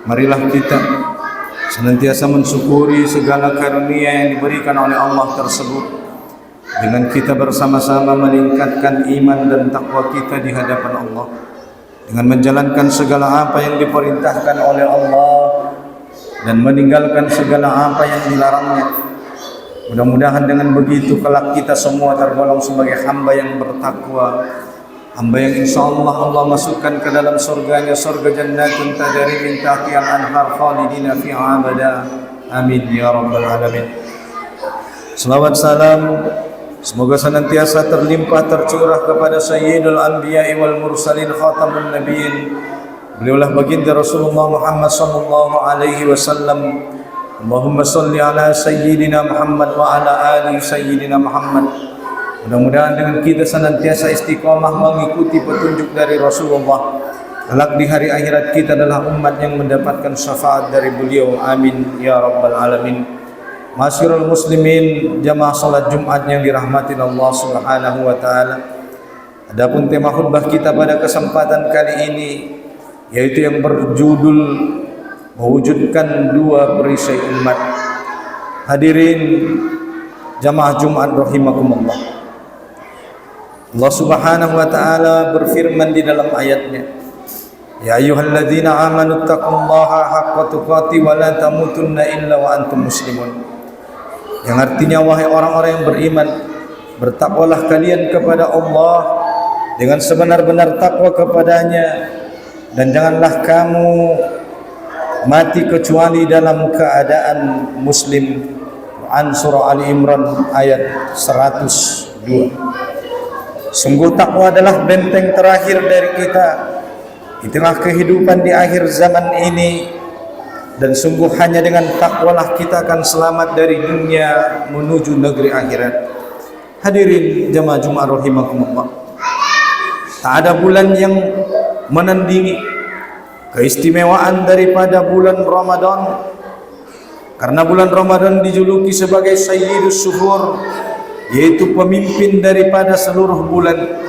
Marilah kita senantiasa mensyukuri segala karunia yang diberikan oleh Allah tersebut, dengan kita bersama-sama meningkatkan iman dan takwa kita di hadapan Allah, dengan menjalankan segala apa yang diperintahkan oleh Allah dan meninggalkan segala apa yang dilarangnya. Mudah-mudahan dengan begitu kelak kita semua tergolong sebagai hamba yang bertakwa, hamba yang insyaallah Allah masukkan ke dalam surganya, surga jannatun tajri min tahtiha al-anhar khalidina fiha abada. Amin ya rabbal alamin. Selawat salam semoga senantiasa terlimpah tercurah kepada Sayyidul Anbiya'i wal Mursalin Khatamun Nabiyyin. Beliaulah baginda Rasulullah Muhammad sallallahu alaihi wasallam. Allahumma salli ala Sayyidina Muhammad wa ala ali Sayyidina Muhammad. Mudah-mudahan dengan kita senantiasa istiqamah mengikuti petunjuk dari Rasulullah, kelak di hari akhirat kita adalah umat yang mendapatkan syafaat dari beliau. Amin ya rabbal alamin. Masyarul muslimin, jamaah salat Jumat yang dirahmati Allah Subhanahu wa taala. Adapun tema khutbah kita pada kesempatan kali ini yaitu yang berjudul mewujudkan dua perisai umat. Hadirin jamaah Jumat rahimakumullah. Allah Subhanahu wa taala berfirman di dalam ayatnya, ya ayyuhalladzina amanu taqullaha haqqa tuqatih wa la tamutunna illa wa antum muslimun. Yang artinya, wahai orang-orang yang beriman, bertakwalah kalian kepada Allah dengan sebenar-benar takwa kepadanya, dan janganlah kamu mati kecuali dalam keadaan muslim. Quran surah Ali Imran ayat 102. Sungguh takwa adalah benteng terakhir dari kita di tengah kehidupan di akhir zaman ini, dan sungguh hanya dengan takwalah kita akan selamat dari dunia menuju negeri akhirat. Hadirin jamaah Jumat rahimakumullah, tak ada bulan yang menandingi keistimewaan daripada bulan Ramadan, karena bulan Ramadan dijuluki sebagai Sayyidus Syuhur, yaitu pemimpin daripada seluruh bulan,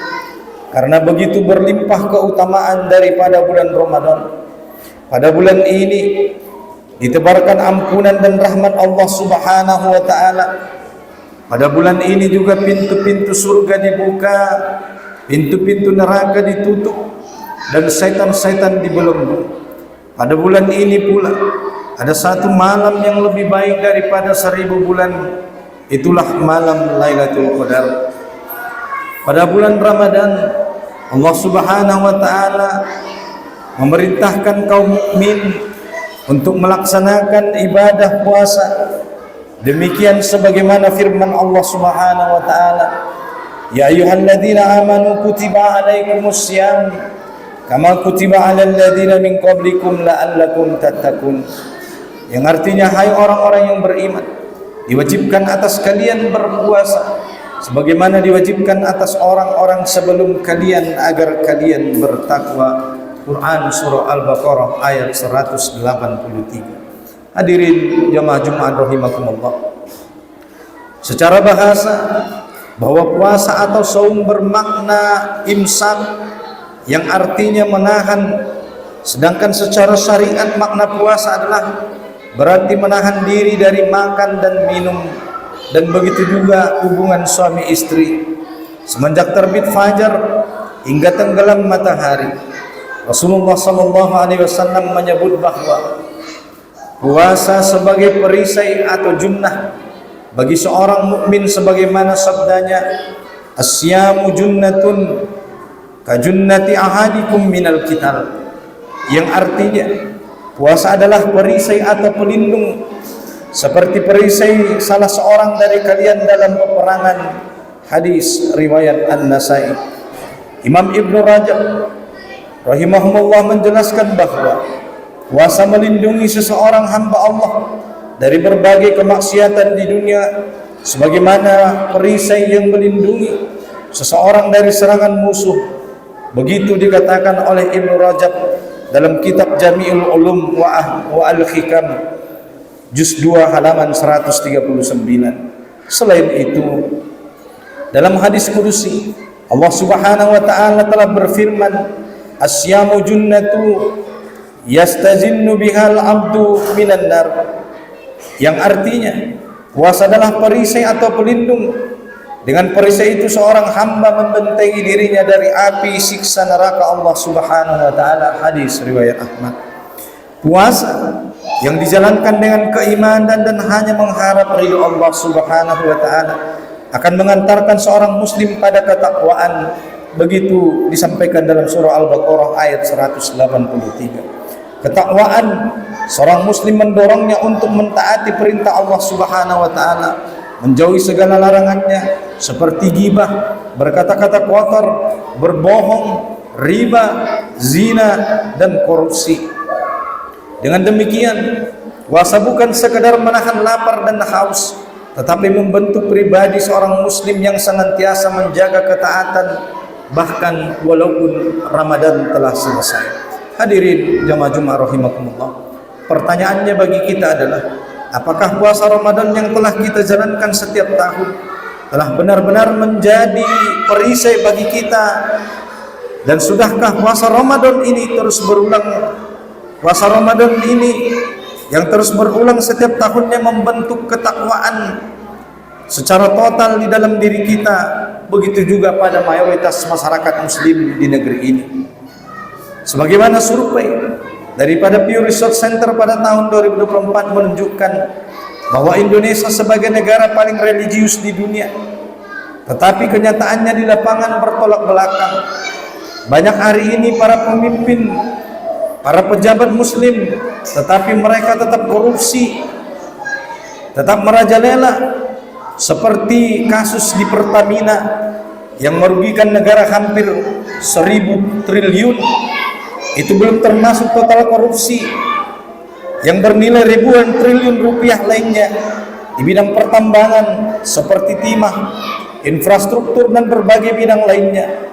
karena begitu berlimpah keutamaan daripada bulan Ramadan. Pada bulan ini ditebarkan ampunan dan rahmat Allah Subhanahu wa taala. Pada bulan ini juga pintu-pintu surga dibuka, pintu-pintu neraka ditutup, dan setan-setan dibelenggu. Pada bulan ini pula ada satu malam yang lebih baik daripada 1000 bulan, itulah malam Lailatul Qadar. Pada bulan Ramadan Allah Subhanahu wa taala memerintahkan kaum mukmin untuk melaksanakan ibadah puasa. Demikian sebagaimana firman Allah Subhanahu wa taala, ya ayyuhalladzina amanu kutiba alaikumus syiyam kama kutiba alal ladzina min qablikum la'allakum tattaqun. Yang artinya, hai orang-orang yang beriman, diwajibkan atas kalian berpuasa sebagaimana diwajibkan atas orang-orang sebelum kalian agar kalian bertakwa. Quran surah Al-Baqarah ayat 183. Hadirin jamaah Jumat rahimakumullah, secara bahasa bahwa puasa atau saum bermakna imsak, yang artinya menahan, sedangkan secara syariat makna puasa adalah berarti menahan diri dari makan dan minum, dan begitu juga hubungan suami istri semenjak terbit fajar hingga tenggelam matahari. Rasulullah sallallahu alaihi wasallam menyebut bahwa puasa sebagai perisai atau junnah bagi seorang mukmin, sebagaimana sabdanya, asyamu junnatun ka junnati ahadikum minal qital, yang artinya puasa adalah perisai atau pelindung seperti perisai salah seorang dari kalian dalam peperangan. Hadis riwayat An-Nasai. Imam Ibnu Rajab rahimahumullah menjelaskan bahwa puasa melindungi seseorang hamba Allah dari berbagai kemaksiatan di dunia, sebagaimana perisai yang melindungi seseorang dari serangan musuh. Begitu dikatakan oleh Ibnu Rajab dalam kitab Jami'ul Ulum wa Al-Hikam juz 2 halaman 139. Selain itu, dalam hadis kudusi Allah Subhanahu wa taala telah berfirman, asyamu junnatu yastazinnu bihal abdu minan nar, yang artinya puasa adalah perisai atau pelindung. Dengan perisai itu seorang hamba membentengi dirinya dari api siksa neraka Allah Subhanahu wa taala. Hadis riwayat Ahmad. Puasa yang dijalankan dengan keimanan dan hanya mengharap ridho Allah Subhanahu wa taala akan mengantarkan seorang muslim pada ketakwaan. Begitu disampaikan dalam surah Al-Baqarah ayat 183. Ketakwaan seorang muslim mendorongnya untuk mentaati perintah Allah Subhanahu wa taala, menjauhi segala larangannya seperti ghibah, berkata-kata kotor, berbohong, riba, zina dan korupsi. Dengan demikian, puasa bukan sekedar menahan lapar dan haus, tetapi membentuk pribadi seorang muslim yang senantiasa menjaga ketaatan bahkan walaupun Ramadan telah selesai. Hadirin jamaah Jumat rahimakumullah. Pertanyaannya bagi kita adalah, apakah puasa Ramadan yang telah kita jalankan setiap tahun telah benar-benar menjadi perisai bagi kita, dan sudahkah puasa Ramadan ini terus berulang? Puasa Ramadan ini yang terus berulang setiap tahunnya membentuk ketakwaan secara total di dalam diri kita. Begitu juga pada mayoritas masyarakat muslim di negeri ini. Sebagaimana survei daripada Pew Research Center pada tahun 2024 menunjukkan bahwa Indonesia sebagai negara paling religius di dunia, tetapi kenyataannya di lapangan bertolak belakang. Banyak hari ini para pemimpin, para pejabat muslim, tetapi mereka tetap korupsi, tetap merajalela, seperti kasus di Pertamina yang merugikan negara hampir 1.000 triliun. Itu belum termasuk total korupsi yang bernilai ribuan triliun rupiah lainnya di bidang pertambangan seperti timah, infrastruktur dan berbagai bidang lainnya.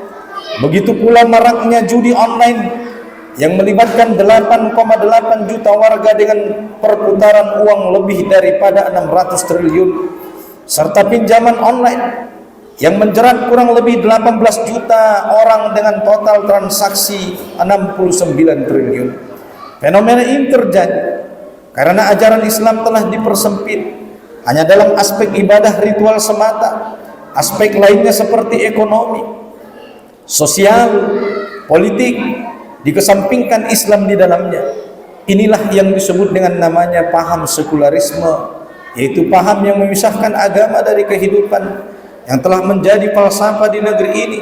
Begitu pula maraknya judi online yang melibatkan 8,8 juta warga dengan perputaran uang lebih daripada 600 triliun, serta pinjaman online yang menjerat kurang lebih 18 juta orang dengan total transaksi 69 triliun. Fenomena ini terjadi karena ajaran Islam telah dipersempit hanya dalam aspek ibadah ritual semata. Aspek lainnya seperti ekonomi, sosial, politik dikesampingkan Islam di dalamnya. Inilah yang disebut dengan namanya paham sekularisme, yaitu paham yang memisahkan agama dari kehidupan, yang telah menjadi falsafah di negeri ini.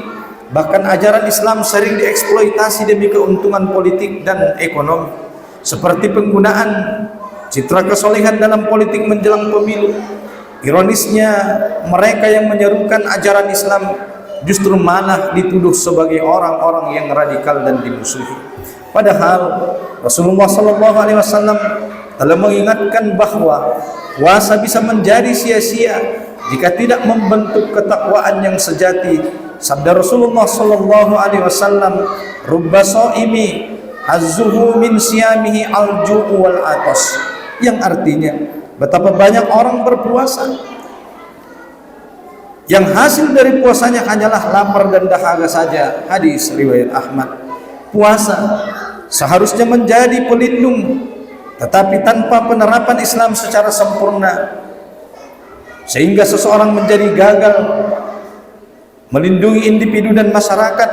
Bahkan ajaran Islam sering dieksploitasi demi keuntungan politik dan ekonomi, seperti penggunaan citra kesolehan dalam politik menjelang pemilu. Ironisnya, mereka yang menyerukan ajaran Islam justru malah dituduh sebagai orang-orang yang radikal dan dimusuhi. Padahal Rasulullah SAW telah mengingatkan bahwa puasa bisa menjadi sia-sia jika tidak membentuk ketakwaan yang sejati. Sabda Rasulullah SAW, "Rubba shaimi azzuhu min siyamihi al-ju'u wal atas," yang artinya betapa banyak orang berpuasa yang hasil dari puasanya hanyalah lapar dan dahaga saja. Hadis riwayat Ahmad. Puasa seharusnya menjadi pelindung, tetapi tanpa penerapan Islam secara sempurna, sehingga seseorang menjadi gagal melindungi individu dan masyarakat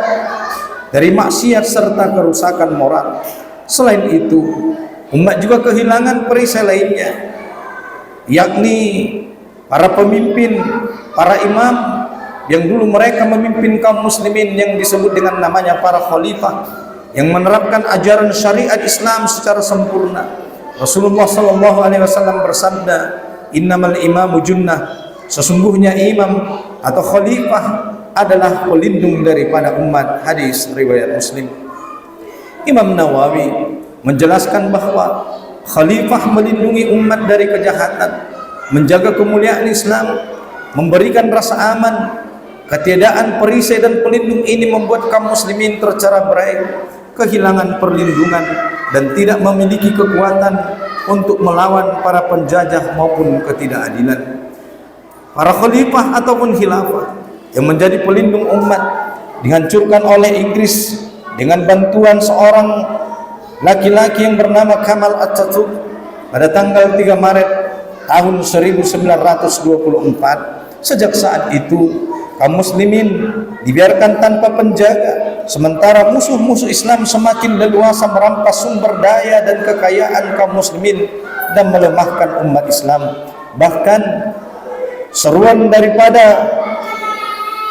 dari maksiat serta kerusakan moral. Selain itu, umat juga kehilangan perisai lainnya, yakni para pemimpin, para imam yang dulu mereka memimpin kaum muslimin yang disebut dengan namanya para khalifah, yang menerapkan ajaran syariat Islam secara sempurna. Rasulullah SAW bersabda, "Innamal imamu junnah," sesungguhnya imam atau khalifah adalah pelindung daripada umat. Hadis riwayat Muslim. Imam Nawawi menjelaskan bahwa khalifah melindungi umat dari kejahatan, menjaga kemuliaan Islam, memberikan rasa aman. Ketiadaan perisai dan pelindung ini membuat kaum muslimin tercerai-berai, kehilangan perlindungan, dan tidak memiliki kekuatan untuk melawan para penjajah maupun ketidakadilan. Para khalifah ataupun khilafah yang menjadi pelindung umat dihancurkan oleh Inggris dengan bantuan seorang laki-laki yang bernama Kamal Atatürk pada tanggal 3 Maret tahun 1924. Sejak saat itu kaum muslimin dibiarkan tanpa penjaga, sementara musuh-musuh Islam semakin leluasa merampas sumber daya dan kekayaan kaum muslimin dan melemahkan umat Islam. Bahkan seruan daripada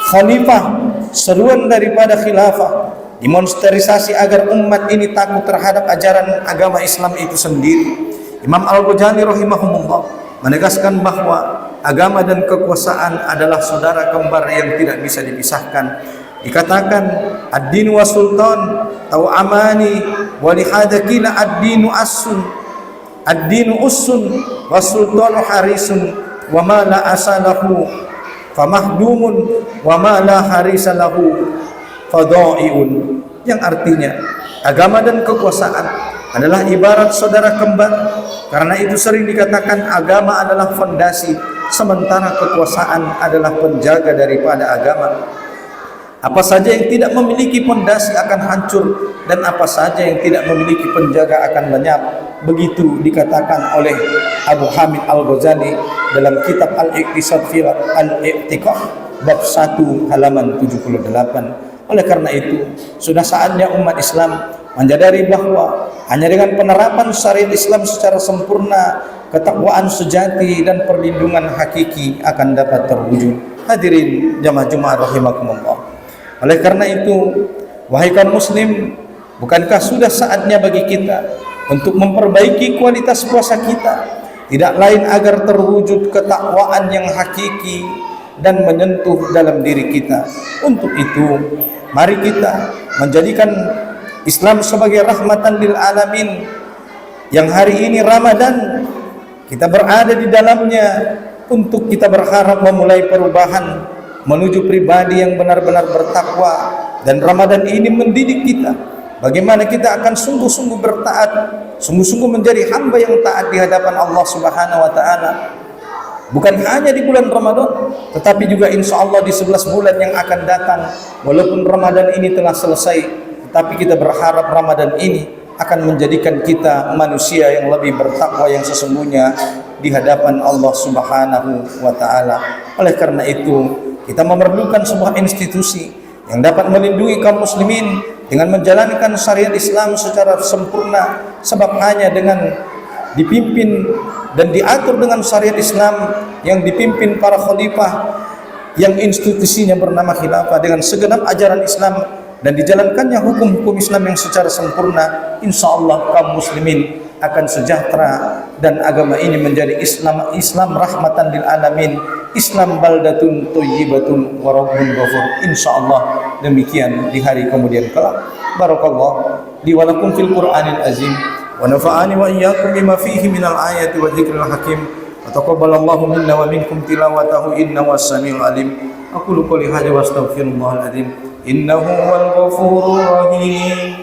khalifah, seruan daripada khilafah demonstrasi agar umat ini takut terhadap ajaran agama Islam itu sendiri. Imam Al-Ghazali rahimahumullah menegaskan bahwa agama dan kekuasaan adalah saudara kembar yang tidak bisa dipisahkan. Dikatakan ad-dinu wa sultan atau amani wa lihada kila ad-dinu asun, ad-dinu usun wa sultanu harisun wa ma la asalahu famahdumun wa ma la harisalahu fadaiun, yang artinya agama dan kekuasaan adalah ibarat saudara kembar. Karena itu sering dikatakan agama adalah fondasi, sementara kekuasaan adalah penjaga daripada agama. Apa saja yang tidak memiliki fondasi akan hancur, dan apa saja yang tidak memiliki penjaga akan lenyap. Begitu dikatakan oleh Abu Hamid Al-Ghazali dalam kitab Al-Iqtisad fi Al-I'tiqad bab 1 halaman 78. Oleh karena itu, sudah saatnya umat Islam menyadari bahwa hanya dengan penerapan syariat Islam secara sempurna, ketakwaan sejati dan perlindungan hakiki akan dapat terwujud. Hadirin jamaah Jumat rahimakumullah. Oleh karena itu, wahai kaum muslim, bukankah sudah saatnya bagi kita untuk memperbaiki kualitas puasa kita, tidak lain agar terwujud ketakwaan yang hakiki dan menyentuh dalam diri kita. Untuk itu, mari kita menjadikan Islam sebagai rahmatan lil alamin, yang hari ini Ramadan kita berada di dalamnya untuk kita berharap memulai perubahan menuju pribadi yang benar-benar bertakwa. Dan Ramadan ini mendidik kita bagaimana kita akan sungguh-sungguh bertaat, sungguh-sungguh menjadi hamba yang taat di hadapan Allah Subhanahu wa taala. Bukan hanya di bulan Ramadan, tetapi juga insya Allah di 11 bulan yang akan datang. Walaupun Ramadan ini telah selesai, tapi kita berharap Ramadan ini akan menjadikan kita manusia yang lebih bertakwa yang sesungguhnya di hadapan Allah Subhanahu wa taala. Oleh karena itu, kita memerlukan sebuah institusi yang dapat melindungi kaum muslimin dengan menjalankan syariat Islam secara sempurna, sebab hanya dengan dipimpin dan diatur dengan syariat Islam yang dipimpin para khalifah yang institusinya bernama khilafah dengan segenap ajaran Islam dan dijalankannya hukum-hukum Islam yang secara sempurna, insya Allah kaum muslimin akan sejahtera dan agama ini menjadi Islam rahmatan lil alamin, Islam baldatun thayyibatun wa rabbun ghafur. Insya Allah demikian di hari kemudian kelak. Barakallah li wa lakum fil Qur'anil azim wa nafa'ani wa iyyakum bima fihi minal ayati wa dzikril hakim wa taqabbalallahu minna wa minkum tilawatahu innahu was-sami'ul alim. Aqulu qouli hadza wa astaghfirullahal azim innahu huwal ghafurur rahim.